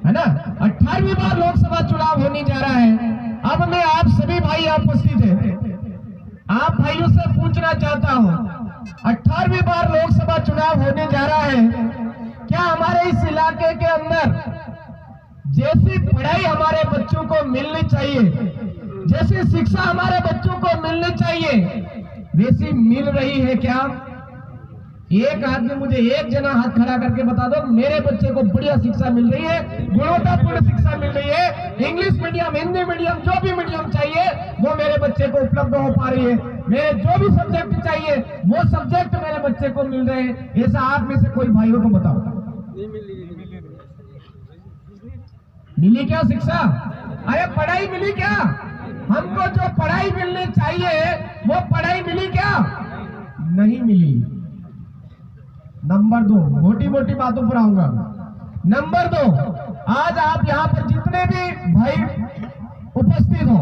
है ना। 18वीं बार लोकसभा चुनाव होने जा रहा है। अब मैं आप सभी भाई आप उपस्थित हैं, आप भाइयों से पूछना चाहता हूं, 18वीं बार लोकसभा चुनाव होने जा रहा है, क्या हमारे इस इलाके के अंदर जैसी पढ़ाई हमारे बच्चों को मिलनी चाहिए, जैसी शिक्षा हमारे बच्चों को मिलनी चाहिए, वैसी मिल रही है क्या? एक आदमी मुझे एक जना हाथ खड़ा करके बता दो, मेरे बच्चे को बढ़िया शिक्षा मिल रही है, गुणवत्तापूर्ण शिक्षा मिल रही है, इंग्लिश मीडियम, हिंदी मीडियम, जो भी मीडियम चाहिए वो मेरे बच्चे को उपलब्ध हो पा रही है, मेरे जो भी सब्जेक्ट चाहिए वो सब्जेक्ट मेरे बच्चे को मिल रहे हैं। ऐसा आप में से कोई भाइयों को बताओ, मिली क्या शिक्षा? अरे पढ़ाई मिली क्या? हमको जो पढ़ाई मिलनी चाहिए वो पढ़ाई मिली क्या? नहीं मिली। नंबर 2, मोटी मोटी बातों पर आऊंगा। नंबर 2, आज आप यहाँ पर जितने भी भाई उपस्थित हो,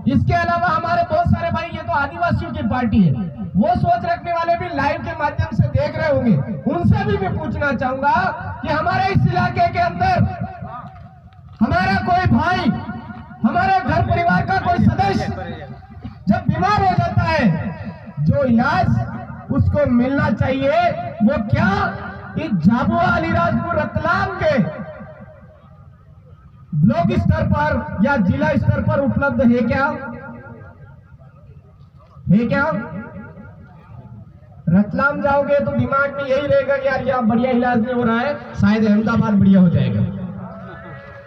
इसके अलावा हमारे बहुत सारे भाई, ये तो आदिवासियों की पार्टी है, वो सोच रखने वाले भी लाइव के माध्यम से देख रहे होंगे, उनसे भी मैं पूछना चाहूंगा कि हमारे इस इलाके के अंदर हमारा कोई भाई, हमारे घर परिवार का कोई सदस्य जब बीमार हो जाता है, जो इलाज उसको मिलना चाहिए वो क्या इस झाबुआ, अलीराजपुर, रतलाम के ब्लॉक स्तर पर या जिला स्तर पर उपलब्ध है क्या? है क्या? रतलाम जाओगे तो दिमाग में यही रहेगा कि यार यहाँ बढ़िया इलाज नहीं हो रहा है, शायद अहमदाबाद बढ़िया हो जाएगा।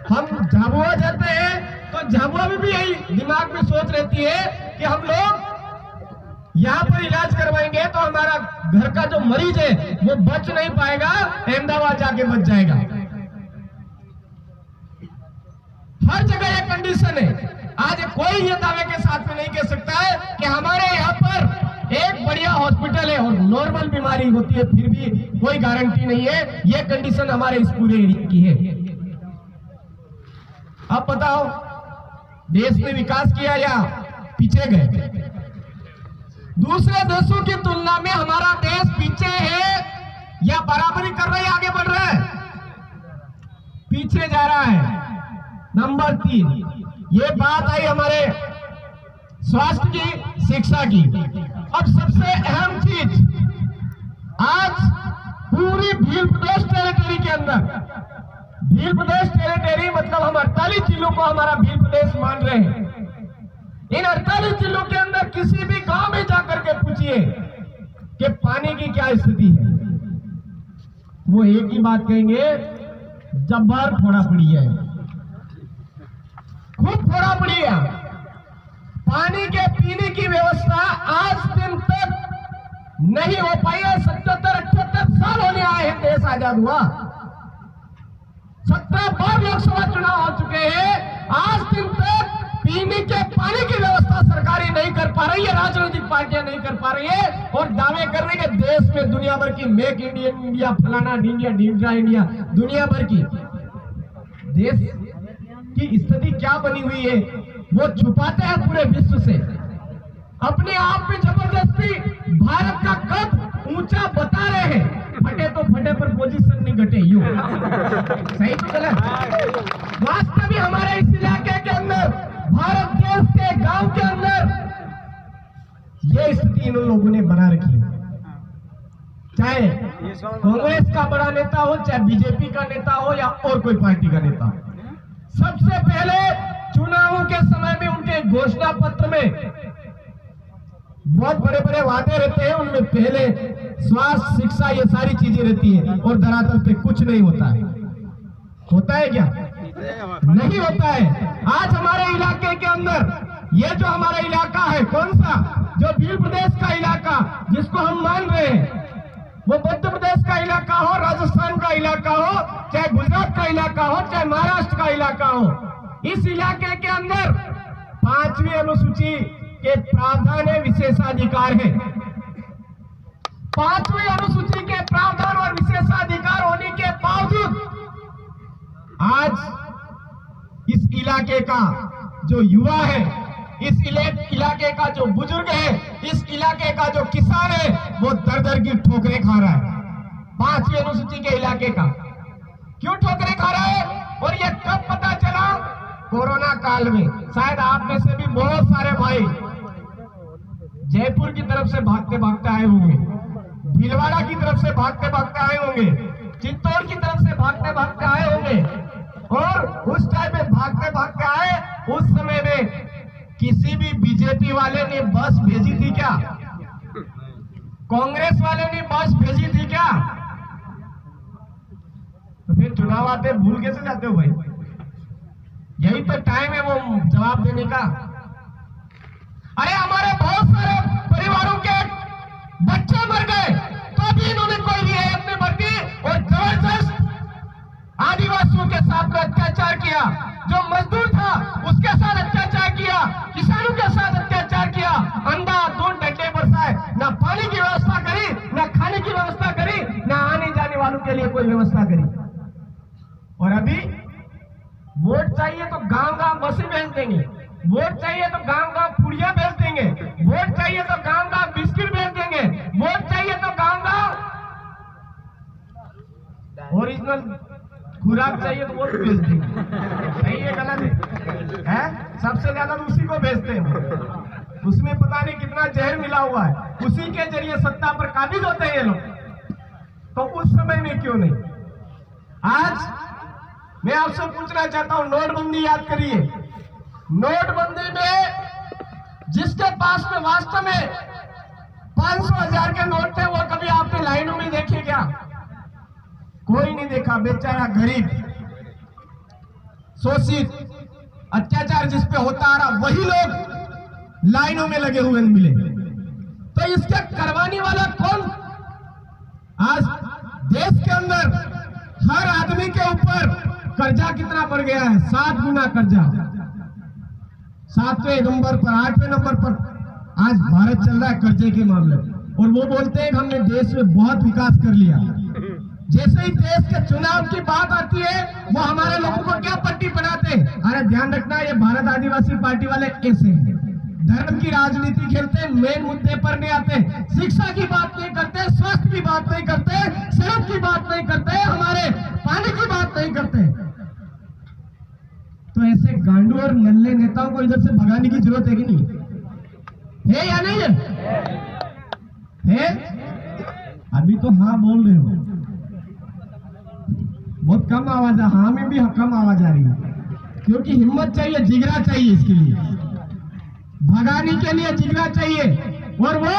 हम झाबुआ जाते हैं तो झाबुआ में भी यही दिमाग में सोच रहती है कि हम लोग यहाँ पर इलाज करवाएंगे तो हमारा घर का जो मरीज है वो बच नहीं पाएगा, अहमदाबाद जाके बच जाएगा। हर जगह ये कंडीशन है। आज कोई ये दावे के साथ में नहीं कह सकता है कि हमारे यहाँ पर एक बढ़िया हॉस्पिटल है, और नॉर्मल बीमारी होती है फिर भी कोई गारंटी नहीं है। ये कंडीशन हमारे इस पूरे एरिया की है। अब बताओ, देश ने विकास किया या पीछे गए? दूसरे देशों की तुलना में हमारा देश पीछे है या बराबरी कर रहा है, आगे बढ़ रहा है? पीछे जा रहा है। नंबर 3, ये बात आई हमारे स्वास्थ्य की, शिक्षा की। अब सबसे अहम चीज, आज पूरी भील प्रदेश टेरिटरी के अंदर, भील प्रदेश टेरिटरी मतलब हम 48 जिलों को हमारा भील प्रदेश मान रहे हैं। इन 48 जिलों के अंदर किसी भी गांव में जाकर के पूछिए कि पानी की क्या स्थिति है, वो एक ही बात कहेंगे, जब्बर फोड़ा पड़ी है, खूब फोड़ा पड़ी है। पानी के पीने की व्यवस्था आज दिन तक नहीं हो पाई है। 77-78 साल होने आए हैं देश आजाद हुआ, 17 बार लोकसभा चुनाव हो चुके हैं, आज दिन तक पीने के पानी की व्यवस्था सरकारी नहीं कर पा रही है, राजनीतिक पार्टियां नहीं कर पा रही है, और दावे कर रही है देश में दुनिया भर की मेक इंडिया, फलाना इंडिया, ढींढा इंडिया, दुनिया भर की। देश की स्थिति क्या बनी हुई है वो छुपाते हैं पूरे विश्व से। अपने आप में जबरदस्ती भारत का कद ऊंचा बता रहे हैं। फटे तो फटे पर पोजीशन नहीं घटे, यूं सही तो गलत? वास्तव में हमारे इस इलाके के अंदर, भारत देश के गांव के अंदर ये स्थिति इन लोगों ने बना रखी है। चाहे कांग्रेस का बड़ा नेता हो, चाहे बीजेपी का नेता हो या और कोई पार्टी का नेता हो, सबसे पहले चुनावों के समय में उनके घोषणा पत्र में बहुत बड़े बड़े वादे रहते हैं, उनमें पहले स्वास्थ्य, शिक्षा, ये सारी चीजें रहती है, और धरातल पे कुछ नहीं होता है। होता है क्या? नहीं होता है। आज हमारे इलाके के अंदर, ये जो हमारा इलाका है, कौन सा, जो भील प्रदेश का इलाका जिसको हम मान रहे हैं, वो मध्य प्रदेश का इलाका हो, राजस्थान का इलाका हो, चाहे गुजरात का इलाका हो, चाहे महाराष्ट्र का इलाका हो, इस इलाके के अंदर 5वीं अनुसूची के प्रावधान है, विशेषाधिकार है। 5वीं अनुसूची के प्रावधान और विशेषाधिकार होने के बावजूद आज इस इलाके का जो युवा है, इस इलाके का जो बुजुर्ग है, इस इलाके का जो किसान है, वो दर दर की ठोकरें खा रहा है। 5वीं अनुसूची के इलाके का क्यों ठोकरें खा रहा है? और ये काल में शायद आप में से भी बहुत सारे भाई जयपुर की तरफ से भागते भागते आए होंगे, भीलवाड़ा की तरफ से भागते भागते आए होंगे, चित्तौड़ की तरफ से भागते भागते आए होंगे। और उस टाइम में भागते भागते आए, उस समय में किसी भी बीजेपी वाले ने बस भेजी थी क्या? कांग्रेस वाले ने बस भेजी थी क्या? तो फिर चुनाव आते भूल कैसे जाते हो भाई? यही तो टाइम है वो जवाब देने का। अरे हमारे बहुत सारे परिवारों के बच्चे मर गए तो भी इन्होंने कोई रियायत नहीं बरती और जबरदस्त आदिवासियों के साथ में अत्याचार किया। जो मजदूर था उसके साथ अत्याचार किया, किसानों के साथ अत्याचार किया, अंधाधुंध डंडे बरसाए, ना पानी की व्यवस्था करी, ना खाने की व्यवस्था करी, ना आने जाने वालों के लिए कोई व्यवस्था करी। और अभी वोट चाहिए तो गांव गांव बसें भेज देंगे, वोट चाहिए तो गांव गांव पुड़िया भेज देंगे, वोट चाहिए तो गांव गांव बिस्किट भेज देंगे, वोट चाहिए तो गांव गांव ओरिजिनल खुराक चाहिए तो वो भी भेज देंगे। सही है गलत है? सबसे ज्यादा तो उसी को भेजते हैं, उसमें पता नहीं कितना जहर मिला हुआ है, उसी के जरिए सत्ता पर काबिज होते हैं ये लोग। तो उस समय में क्यों नहीं? आज मैं आपसे पूछना चाहता हूं, नोटबंदी याद करिए। नोटबंदी में जिसके पास में वास्तव में 500,000 के नोट थे, वो कभी आपने लाइनों में देखे क्या? कोई नहीं देखा। बेचारा गरीब, शोषित, अत्याचार जिस पे होता आ रहा, वही लोग लाइनों में लगे हुए मिले। तो इसके करवाने वाला कौन? आज देश के अंदर हर आदमी के ऊपर कर्जा कितना बढ़ गया है? 7 गुना कर्जा। 7वें नंबर पर, 8वें नंबर पर आज भारत चल रहा है कर्जे के मामले में। और वो बोलते हैं कि हमने देश में बहुत विकास कर लिया। जैसे ही देश के चुनाव की बात आती है, वो हमारे लोगों को क्या पट्टी बनाते हैं? अरे ध्यान रखना, ये भारत आदिवासी पार्टी वाले ऐसे हैं, धर्म की राजनीति खेलते हैं, मेन मुद्दे पर नहीं आते, शिक्षा की बात नहीं करते, स्वास्थ्य की बात नहीं करते, सड़क की बात नहीं करते, हमारे पानी की बात नहीं करते। तो ऐसे गांडू और नल्ले नेताओं को इधर से भगाने की जरूरत है कि नहीं है या नहीं है? अभी तो हाँ बोल रहे हो, बहुत कम आवाज है। हाँ में भी कम आवाज आ रही है, क्योंकि हिम्मत चाहिए, जिगरा चाहिए, इसके लिए भगाने के लिए जिगरा चाहिए। और वो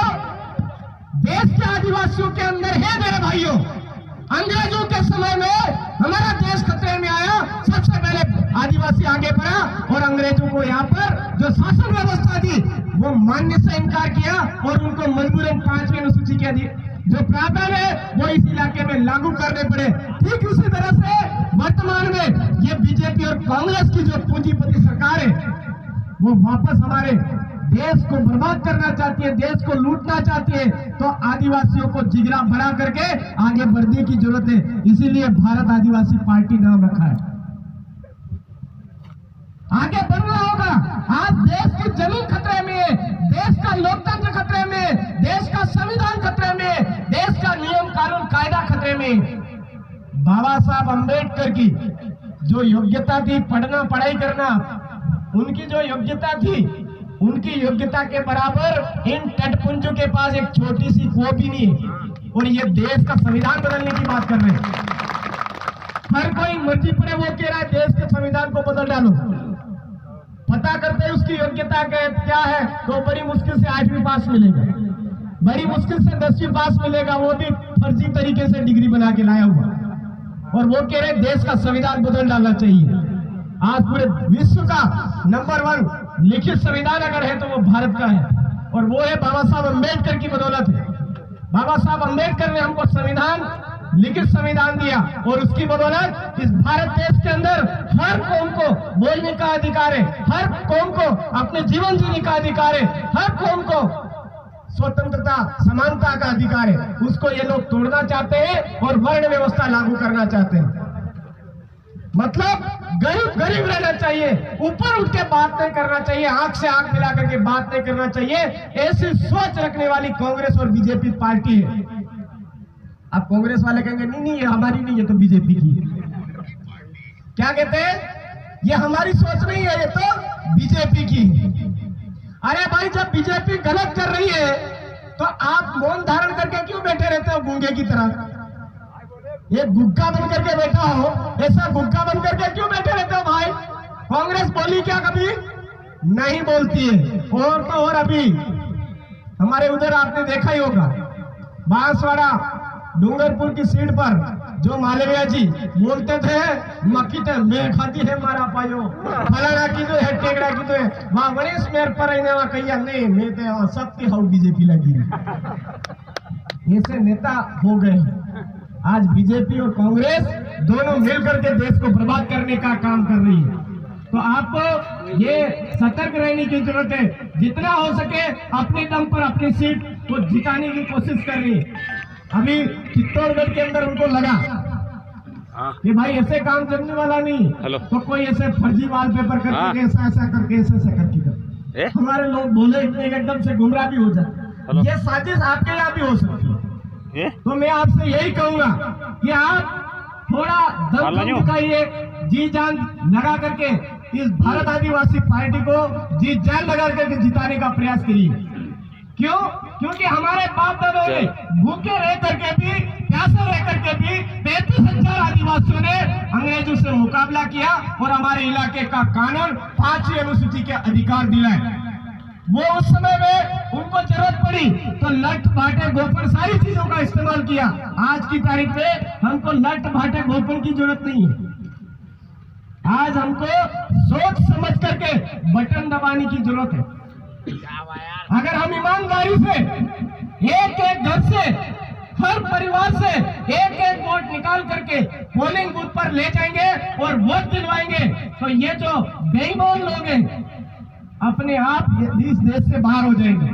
देश के आदिवासियों के अंदर है मेरे भाइयों। अंग्रेजों के समय में हमारा देश खतरे में आया, सबसे पहले आदिवासी आगे बढ़ा और अंग्रेजों को यहाँ पर जो शासन व्यवस्था थी वो मानने से इनकार किया और उनको मजबूरन 5वीं अनुसूची के जो प्रावधान है वो इस इलाके में लागू करने पड़े। ठीक उसी तरह से वर्तमान में ये बीजेपी और कांग्रेस की जो पूंजीपति सरकार है वो वापस हमारे देश को बर्बाद करना चाहती है, देश को लूटना चाहती है। तो आदिवासियों को जिगरा बढ़ा करके आगे बढ़ने की जरूरत है। इसीलिए भारत आदिवासी पार्टी नाम रखा है। आगे बढ़ना होगा। आज देश की जमीन खतरे में है, देश का लोकतंत्र खतरे में है, देश का संविधान खतरे में है, देश का नियम कानून कायदा खतरे में। बाबा साहब अंबेडकर की जो योग्यता थी पढ़ना पढ़ाई करना, उनकी जो योग्यता थी, उनकी योग्यता के बराबर इन टटपुंजों के पास एक छोटी सी कॉपी नहीं है। और ये देश का संविधान बदलने की बात कर रहे हैं। हर कोई मर्जी पड़े वो कह रहा है देश के संविधान को बदल डालो। पता करते हैं उसकी योग्यता क्या है तो बड़ी मुश्किल से 8वीं पास मिलेगा, बड़ी मुश्किल से 10वीं पास मिलेगा, वो भी फर्जी तरीके से डिग्री बना के लाया हुआ। और वो कह रहे देश का संविधान बदल डालना चाहिए। आज पूरे विश्व का नंबर 1 लिखित संविधान अगर है तो वो भारत का है, और वो है बाबा साहब अंबेडकर की बदौलत है। बाबा साहब अंबेडकर ने हमको संविधान, लिखित संविधान दिया और उसकी बदौलत इस भारत देश के अंदर हर कौम को बोलने का अधिकार है, हर कौम को अपने जीवन जीने का अधिकार है, हर कौम को स्वतंत्रता समानता का अधिकार है। उसको ये लोग तोड़ना चाहते हैं और वर्ण व्यवस्था लागू करना चाहते हैं। मतलब गरीब गरीब रहना चाहिए, ऊपर उठ के बात नहीं करना चाहिए, आंख से आंख मिला करके बात नहीं करना चाहिए। ऐसी सोच रखने वाली कांग्रेस और बीजेपी पार्टी है। अब कांग्रेस वाले कहेंगे नहीं नहीं ये हमारी नहीं है तो बीजेपी की है। क्या कहते हैं? ये हमारी सोच नहीं है, ये तो बीजेपी की है। अरे भाई, जब बीजेपी गलत कर रही है तो आप मौन धारण करके क्यों बैठे रहते हो गूंगे की तरह? ये गुग्गा बन करके बैठा हो, ऐसा गुग्गा बन करके क्यों बैठे रहते हो भाई? कांग्रेस बोली क्या कभी? नहीं बोलती है। और तो और अभी हमारे उधर आपने देखा ही होगा, बांसवाड़ा डूंगरपुर की सीट पर जो मालविया जी बोलते थे, मक्की तो मैं खाती है मारा पायो, फलाना की जो है टेकड़ा की जो है वहां गणेश मेर पर कहिया नहीं, मैं तो सबकी हाउ बीजेपी लगी। ऐसे नेता हो गए। आज बीजेपी और कांग्रेस दोनों मिलकर के देश को बर्बाद करने का काम कर रही है। तो आपको ये सतर्क रहने की जरूरत है। जितना हो सके अपने दम पर अपनी सीट को जिताने की कोशिश कर रही है। अभी चित्तौड़गढ़ के अंदर उनको लगा कि भाई ऐसे काम चलने वाला नहीं, तो कोई ऐसे फर्जी वॉलपेपर करके ऐसा ऐसा करके ऐसा करके हमारे लोग बोले एकदम से गुमराह भी हो जाए। ये साजिश आपके यहाँ भी हो सकती है। तो मैं आपसे यही कहूंगा कि आप थोड़ा दम दिखाइए, जी जान लगा करके इस भारत आदिवासी पार्टी को जी जान लगा करके जिताने का प्रयास करिए। क्यों? क्योंकि हमारे बाप दादाओं ने भूखे रह करके भी, प्यासे रह करके भी 33,000 आदिवासियों ने अंग्रेजों से मुकाबला किया और हमारे इलाके का कानून 5वीं अनुसूची के अधिकार दिलाए। वो उस समय में उनको जरूरत पड़ी तो लठ भाटे गोफन सारी चीजों का इस्तेमाल किया। आज की तारीख में हमको लठ भाटे गोफन की जरूरत नहीं है। आज हमको सोच समझ करके बटन दबाने की जरूरत है। अगर हम ईमानदारी से एक एक घर से, हर परिवार से एक एक वोट निकाल करके पोलिंग बूथ पर ले जाएंगे और वोट दिलवाएंगे, तो ये जो बेईमान लोग हैं अपने आप इस देश से बाहर हो जाएंगे।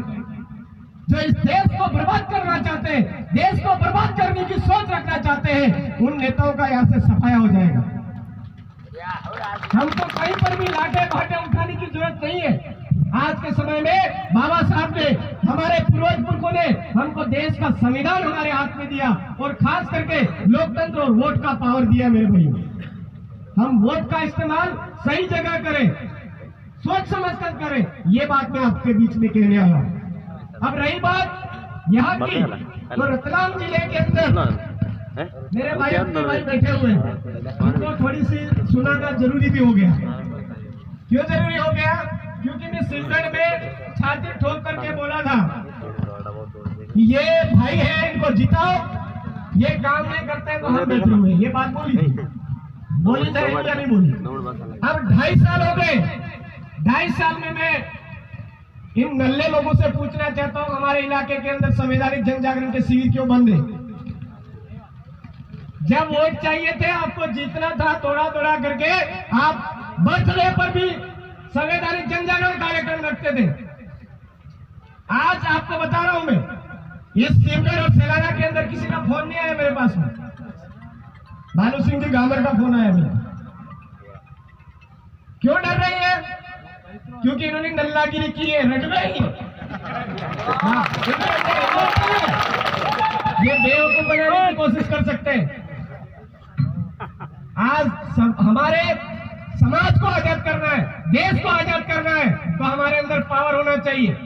जो इस देश को बर्बाद करना चाहते हैं, देश को बर्बाद करने की सोच रखना चाहते हैं, उन नेताओं का यहाँ से सफाया हो जाएगा। हमको कहीं पर भी लाटे भाटे उठाने की जरूरत नहीं है। आज के समय में बाबा साहब ने, हमारे पूर्वज पुरखों ने हमको देश का संविधान हमारे हाथ में दिया और खास करके लोकतंत्र और वोट का पावर दिया। मेरे भाइयों, हम वोट का इस्तेमाल सही जगह करें, सोच समझ कर करें। ये बात मैं आपके बीच में कहने आया। अब रही बात यहाँ की, तो रतलाम जिले के अंदर मेरे भाई अपने भाई बैठे हुए हैं, उनको थोड़ी सी सुनाना जरूरी भी हो गया। क्यों जरूरी हो गया? क्योंकि मैं सिलगढ़ में छाती ठोक करके बोला था ये भाई है, इनको जिताओ, ये काम नहीं करते तो हम बैठे हुए। ये बात बोली जाएगी या नहीं बोली? अब 2.5 साल हो गए। 2.5 साल में मैं इन नल्ले लोगों से पूछना चाहता हूं, हमारे इलाके के अंदर संवैधानिक जन जागरण के शिविर क्यों बंद है? जब वोट चाहिए थे, आपको जीतना था, थोड़ा थोड़ा करके आप बर्थडे पर भी संवैधानिक जन जागरण कार्यक्रम रखते थे। आज आपको बता रहा हूं मैं, इस सिमगढ़ और सेलाना के अंदर किसी का फोन नहीं आया मेरे पास में। भानु सिंह जी गामर का फोन आया मेरा। क्यों डर रही है? क्योंकि इन्होंने नल्लागिरी की है, रटवाई है। ये बेवकूफ बनाने की कोशिश कर सकते हैं। आज हमारे समाज को आजाद करना है, देश को आजाद करना है, तो हमारे अंदर पावर होना चाहिए,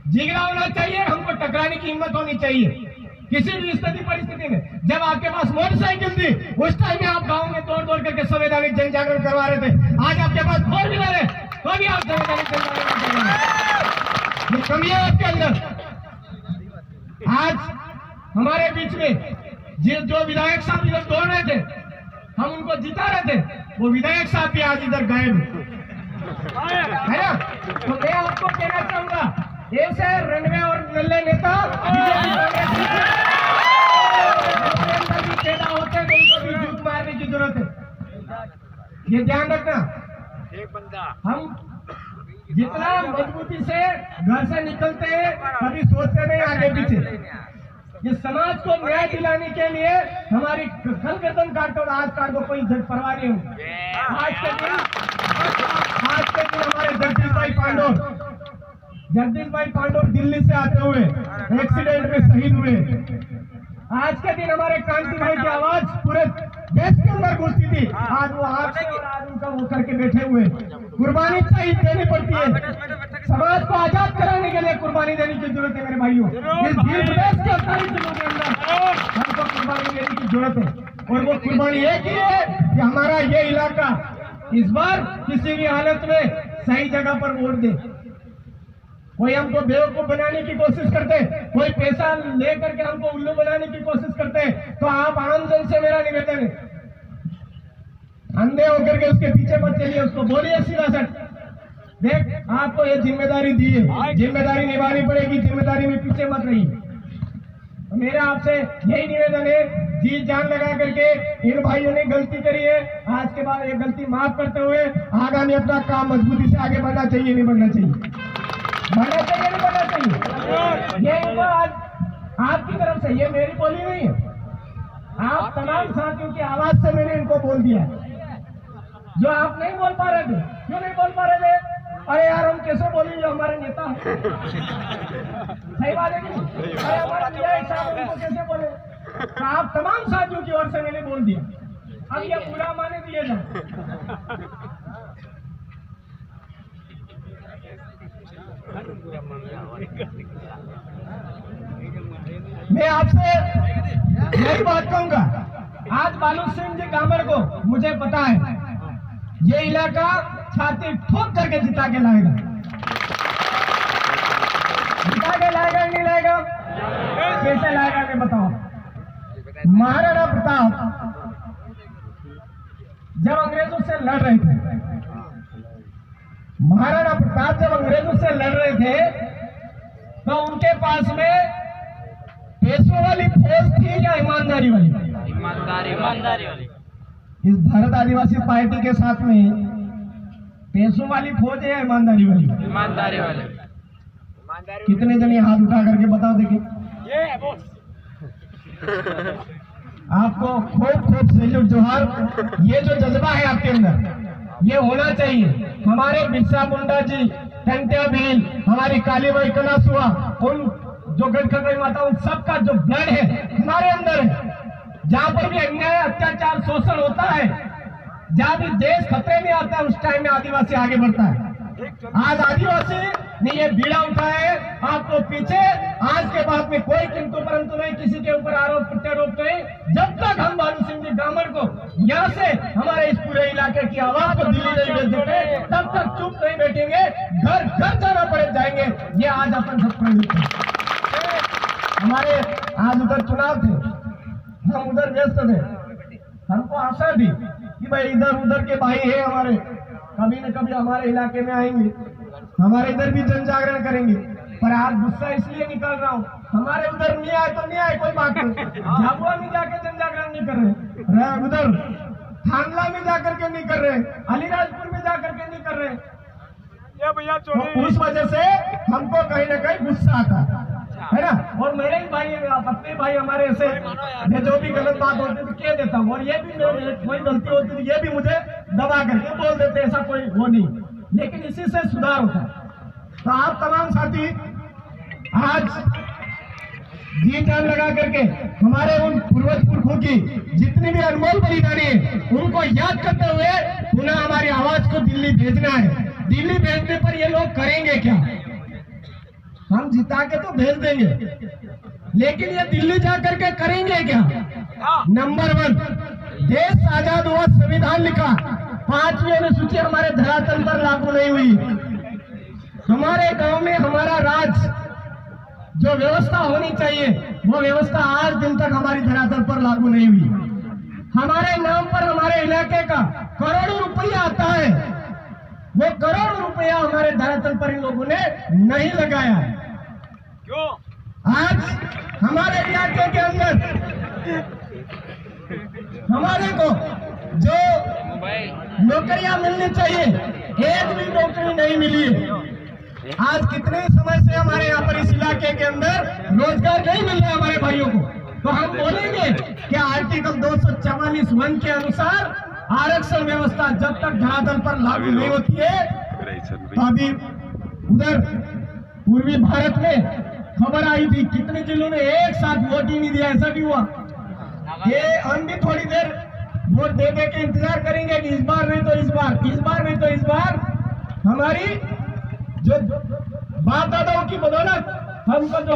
जिगरा होना चाहिए, हमको टकराने की हिम्मत होनी चाहिए किसी भी स्थिति परिस्थिति में। जब आपके पास मोटरसाइकिल थी, उस टाइम में आप गांव में तोड़ तोड़ करके संवैधानिक जन जागरण करवा रहे थे। आज आपके पास 4 व्हीलर है, तो भी आप संवैधानिक जन जागरण कर रहे हैं। ये कमी है आपके अंदर। आज हमारे बीच में जो विधायक साहब इधर दौड़ रहे थे, हम उनको जिता रहे थे, वो विधायक साहब भी आज इधर गायब है ना। तो मैं आपको कहना चाहूंगा, ऐसे रणवे और नल्ले नेता पैदा होते हैं, तो उनको भी जूत मारने की जरूरत है। ये ध्यान रखना। हम जितना मजबूती से घर से निकलते हैं, कभी सोचते नहीं आगे पीछे। ये समाज को न्याय दिलाने के लिए हमारी कल गर्दन काटो, आज काटो, कोई परवाह नहीं हो। आज के दिन हमारे जगदीश भाई पांडोर दिल्ली से आते हुए एक्सीडेंट में शहीद हुए। आज के दिन हमारे कांति भाई की आवाज पूरे देश के अंदर गूंजती थी। आज वो आज उनका वो करके बैठे हुए। कुर्बानी चाहिए, देनी पड़ती है। समाज को आजाद कराने के लिए कुर्बानी देने की जरूरत है मेरे भाइयों। इस देश के 48 जिलों के अंदर हमको कुर्बानी देने की जरूरत है। और वो कुर्बानी एक ही है कि हमारा ये इलाका इस बार किसी भी हालत में सही जगह पर वोट दे। कोई हमको बेवकूफ बनाने की कोशिश करते, कोई पैसा लेकर के हमको उल्लू बनाने की कोशिश करते, तो आप आम जन से मेरा निवेदन है, अंधे होकर के उसके पीछे मत चलिए, उसको बोलिए सीधा सट, देख आपको ये जिम्मेदारी दी है, जिम्मेदारी निभानी पड़ेगी, जिम्मेदारी में पीछे मत रहिए। तो मेरा आपसे यही निवेदन है, जी जान लगा करके इन भाइयों ने गलती करी है, आज के बाद ये गलती माफ करते हुए आगामी अपना काम मजबूती से आगे बढ़ना चाहिए, नहीं बढ़ना चाहिए, बढ़ना चाहिए, नहीं बढ़ना चाहिए। ये इनको आज आपकी तरफ से, ये मेरी बोली नहीं है, आप तमाम साथियों की आवाज से मैंने इनको बोल दिया है। जो आप नहीं बोल पा रहे थे, क्यों नहीं बोल पा रहे थे? अरे यार हम कैसे बोलेंगे, जो हमारे नेता हैं। सही बात है कि नहीं? अरे हमारा साहब उनको कैसे बोले? तो आप तमाम साथियों की ओर से मैंने बोल दिया, अब ये पूरा माने दिए जाए। मैं आपसे यही बात कहूंगा, आज बालू सिंह जी गामर को मुझे पता है, ये इलाका छाती ठोक करके जिता के लाएगा, जिता के लाएगा नहीं लाएगा? कैसे लाएगा मैं बताओ। महाराणा प्रताप जब अंग्रेजों से लड़ रहे थे, महाराणा प्रताप जब अंग्रेजों से लड़ रहे थे, तो उनके पास में पैसों वाली फौज थी या ईमानदारी वाली? ईमानदारी वाली। इस भारत आदिवासी पार्टी के साथ में पैसों वाली फौज है या ईमानदारी वाली? ईमानदारी वाली। कितने जने हाथ उठा करके बताओ देखिए। आपको खूब खूब सैल्यूट, जोहार। ये जो जज्बा है आपके अंदर, ये होना चाहिए। हमारे बिरसा मुंडा जी, टंट्या भील, हमारी कालीबाई कलासुआ, उन जो गढ़खगई माता, उन सबका जो ब्लड है हमारे अंदर है। जहां पर भी अन्याय, अत्याचार, शोषण होता है, जहां भी देश खतरे में आता है, उस टाइम में आदिवासी आगे बढ़ता है। आज आदिवासी ने ये बीड़ा उठाया है, आपको पीछे आज के बाद में कोई किंतु परंतु नहीं, किसी के ऊपर आरोप प्रत्यारोप नहीं। जब तक हम बालू सिंह जी गामर को यहाँ से, हमारे इस पूरे इलाके की आवाज को दिल्ली नहीं भेज देते, तब तक चुप नहीं बैठेंगे, घर घर जाना पड़े जाएंगे। ये आज अपन सब प्रेरित। हमारे आज उधर चुनाव थे, हम उधर व्यस्त थे, हमको आशा थी कि भाई इधर उधर के भाई है हमारे, कभी न कभी हमारे इलाके में आएंगे, हमारे इधर भी जन जागरण करेंगे। पर आज गुस्सा इसलिए निकाल रहा हूँ, हमारे उधर नहीं आए तो नहीं आए, कोई बात नहीं। झाबुआ में जाकर जन जागरण नहीं कर रहे, उधर थानला में जाकर के नहीं कर रहे, अलीराजपुर में जाकर के नहीं कर रहे, तो उस वजह से हमको कहीं ना कहीं गुस्सा आता है ना। और मेरे ही भाई, अपने भाई हमारे ऐसे, मैं जो भी गलत बात होती थी कह देता हूँ, और ये भी कोई गलती होती थी ये भी मुझे दबा करके बोल देते, ऐसा कोई वो नहीं, लेकिन इसी से सुधार होता है। तो आप तमाम साथी आज जी जान लगा करके हमारे उन पूर्वज पुरखों की जितनी भी अनमोल बलिदानी है, उनको याद करते हुए पुनः हमारी आवाज को दिल्ली भेजना है। दिल्ली भेजने पर ये लोग करेंगे क्या? हम जिता के तो भेज देंगे, लेकिन ये दिल्ली जाकर के करेंगे क्या? नंबर 1, देश आजाद हुआ, संविधान लिखा, 5वीं अनुसूची हमारे धरातल पर लागू नहीं हुई। हमारे गांव में हमारा राज जो व्यवस्था होनी चाहिए, वो व्यवस्था आज दिन तक हमारी धरातल पर लागू नहीं हुई। हमारे नाम पर हमारे इलाके का करोड़ों रुपया आता है, वो करोड़ों रुपया हमारे धरातल पर इन लोगों ने नहीं लगाया। क्यों? आज हमारे इलाके के अंदर हमारे को जो नौकरियां मिलनी चाहिए, एक भी नौकरी नहीं मिली है। आज कितने समय से हमारे यहाँ पर इस इलाके के अंदर रोजगार नहीं मिल रहा है हमारे भाइयों को। तो हम बोलेंगे कि आर्टिकल 244(1) के अनुसार आरक्षण व्यवस्था जब तक धरातल पर लागू नहीं होती है, तो अभी उधर पूर्वी भारत में खबर आई थी, कितने जिलों ने एक साथ वोट ही नहीं दिया, ऐसा भी हुआ। ये हम भी थोड़ी देर वोट दे दे के इंतजार करेंगे कि इस बार नहीं तो इस बार, इस बार नहीं तो इस बार हमारी जो बाप दादाओं की बदौलत हमको जो